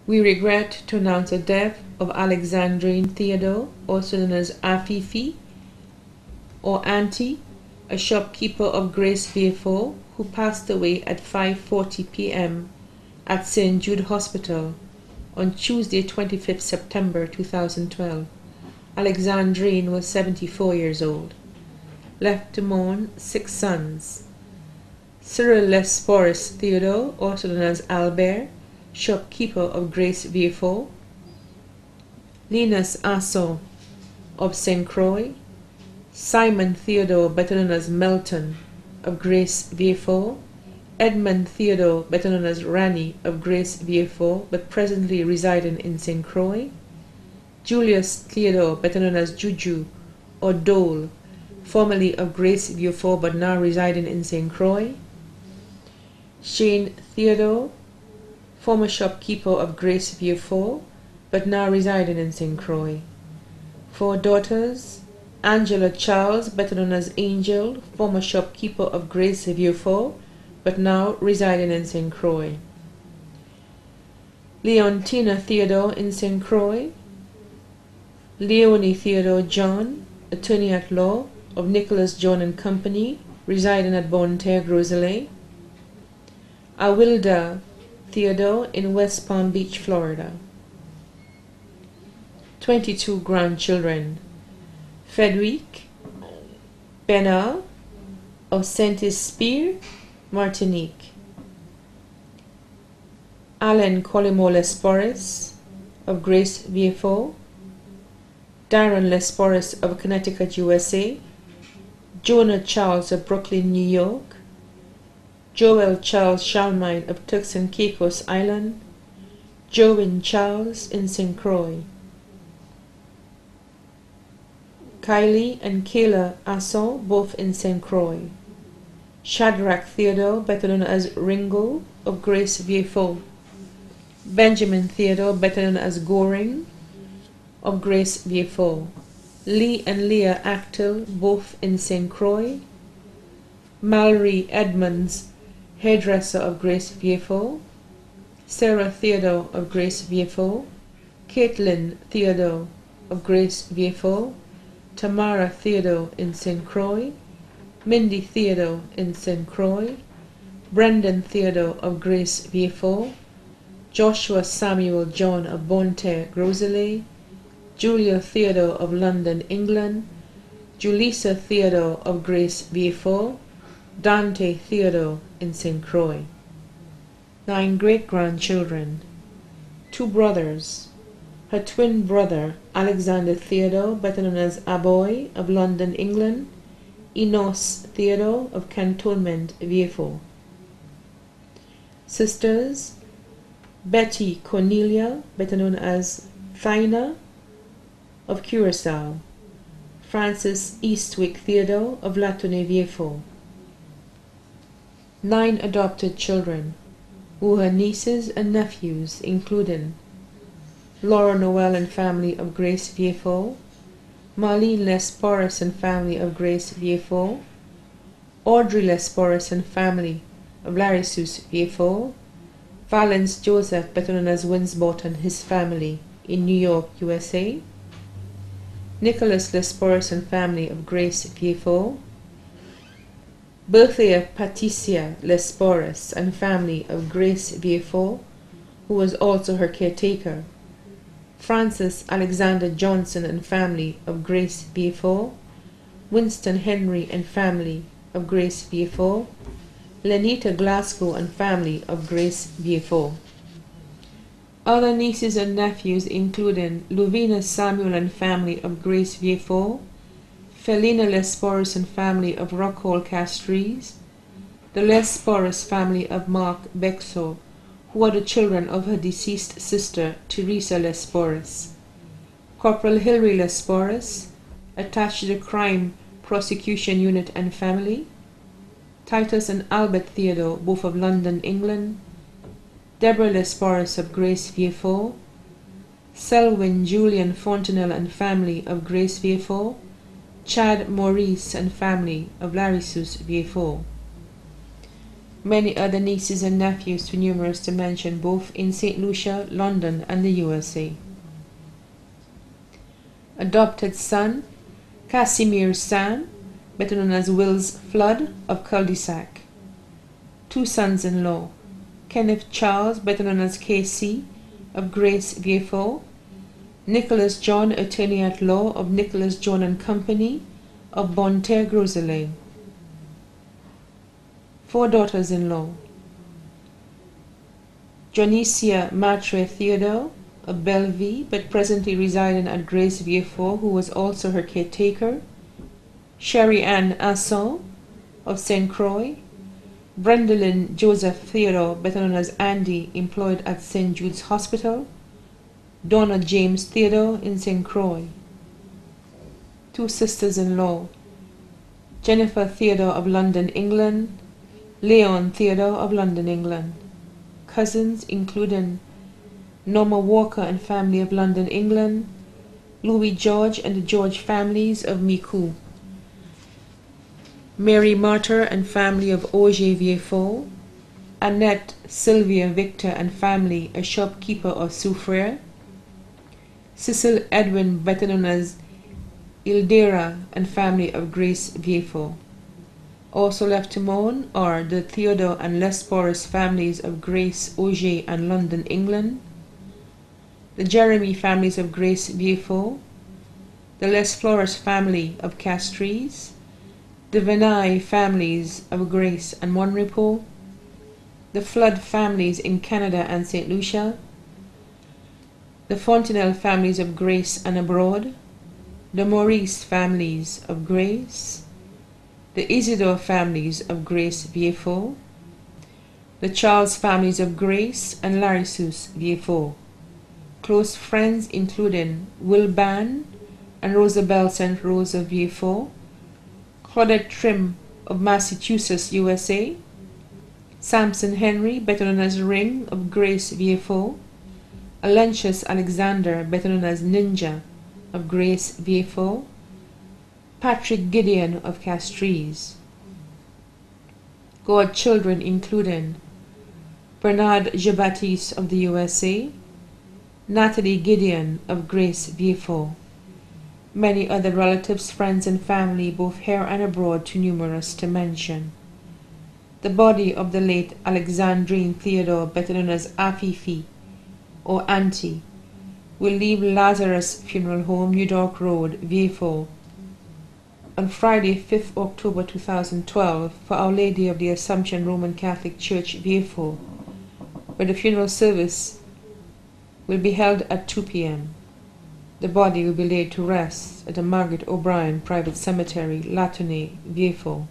We regret to announce the death of Alexandrine Theodore, also known as Afifi or Auntie, a shopkeeper of Grace Vieux, who passed away at 5:40 p.m. at St. Jude Hospital on Tuesday, 25th September 2012. Alexandrine was 74 years old. Left to mourn 6 sons: Cyril Lesporus Theodore, also known as Albert, shopkeeper of Grace Vieux; Linus Asson of St. Croix; Simon Theodore, better known as Melton, of Grace Vieux; Edmund Theodore, better known as Rani, of Grace Vieux, but presently residing in St. Croix; Julius Theodore, better known as Juju or Dole, formerly of Grace Vieux, but now residing in St. Croix; Shane Theodore, former shopkeeper of Grace Vieux, but now residing in St. Croix. 4 daughters: Angela Charles, better known as Angel, former shopkeeper of Grace Vieux, but now residing in St. Croix. Leontina Theodore in St. Croix; Leonie Theodore John, attorney at law of Nicholas John and Company, residing at Bonne-Terre, Groseilliers; Awilda Theodore in West Palm Beach, Florida. 22 grandchildren: Frederic Bernard of Saint-Esprit, Martinique; Alain Colimo Lesporus of Grace Vieux; Darren Lesporus of Connecticut, USA; Jonah Charles of Brooklyn, New York; Joel Charles Shalmine of Turks and Caicos Island; Joan Charles in St. Croix; Kylie and Kayla Asson, both in St. Croix; Shadrach Theodore, better known as Ringo, of Grace Vieux; Benjamin Theodore, better known as Goring, of Grace Vieux; Lee and Leah Actel, both in St. Croix; Mallory Edmonds, hairdresser of Grace Vieux; Sarah Theodore of Grace Vieux; Caitlin Theodore of Grace Vieux; Tamara Theodore in St. Croix; Mindy Theodore in St. Croix; Brendan Theodore of Grace Vieux; Joshua Samuel John of Bonne-Terre, Groseilliers; Julia Theodore of London, England; Julissa Theodore of Grace Vieux; Dante Theodore in St. Croix. 9 great-grandchildren: 2 brothers: her twin brother Alexander Theodore, better known as Aboy, of London, England; Enos Theodore of Cantonment, Vieux. Sisters: Betty Cornelia, better known as Thina, of Curacao; Francis Eastwick Theodore of Latonnais-Vieux. 9 adopted children, who are her nieces and nephews, including Laura Noel and family of Grace Vieux, Marlene Lesporus and family of Grace Vieux, Audrey Lesporus and family of Larissus Vieux, Valence Joseph, better known as Winsbot, and his family in New York, USA, Nicholas Lesporus and family of Grace Vieux, Berthea Patricia Lesporus and family of Grace Vieux, who was also her caretaker, Francis Alexander Johnson and family of Grace Vieux, Winston Henry and family of Grace Vieux, Lenita Glasgow and family of Grace Vieux. Other nieces and nephews including Luvina Samuel and family of Grace Vieux, Felina Lesporus and family of Rockall Castries, the Lesporus family of Mark Bexo, who are the children of her deceased sister Teresa Lesporus, Corporal Hilary Lesporus, attached to the Crime Prosecution Unit and family, Titus and Albert Theodore, both of London, England, Deborah Lesporus of Grace Vieux, Selwyn Julian Fontenelle and family of Grace Vieux, Chad Maurice and family of Larissus Vieux. Many other nieces and nephews too numerous to mention, both in St. Lucia, London, and the USA. Adopted son, Casimir Sam, better known as Will's Flood of Cul-de-Sac. Two sons-in-law, Kenneth Charles, better known as KC, of Grace Vieux, Nicholas John, attorney-at-law of Nicholas John and Company of Bonterre, Gros Islet. Four daughters-in-law, Jonicia Matre Theodore of Belleville, but presently residing at Grace Vieux, who was also her caretaker, Sherry Ann Asson of St. Croix, Brendelyn Joseph Theodore, better known as Andy, employed at St. Jude's Hospital, Donna James Theodore in St. Croix. Two sisters-in-law, Jennifer Theodore of London, England, Leon Theodore of London, England. Cousins including Norma Walker and family of London, England, Louis George and the George families of Micoud, Mary Martyr and family of Auger Vieux, Annette Sylvia Victor and family, a shopkeeper of Soufriere, Cecil Edwin, better known as Ildera and family of Grace Vieux. Also left to mourn are the Theodore and Les Porras families of Grace, Auger, and London, England, the Jeremy families of Grace Vieux, the Les Flores family of Castries, the Venai families of Grace and Monrepos, the Flood families in Canada and St. Lucia, the Fontenelle families of Grace and abroad, the Maurice families of Grace, the Isidore families of Grace Vieux, the Charles families of Grace and Larissus Vieux. Close friends including Will Ban and Rosabelle St. Rose of Vieux, Claudette Trim of Massachusetts, USA, Samson Henry, better known as Ring of Grace Vieux, Alencius Alexander, better known as Ninja of Grace Vieux, Patrick Gideon of Castries. Godchildren including Bernard Jean-Baptiste of the USA, Natalie Gideon of Grace Vieux. Many other relatives, friends, and family, both here and abroad, too numerous to mention. The body of the late Alexandrine Theodore, better known as Afifi or Auntie, will leave Lazarus Funeral Home, New York Road, Vieux, on Friday, 5th October 2012, for Our Lady of the Assumption Roman Catholic Church, Vieux, where the funeral service will be held at 2 p.m. The body will be laid to rest at the Margaret O'Brien Private Cemetery, Latonnay, Vieux.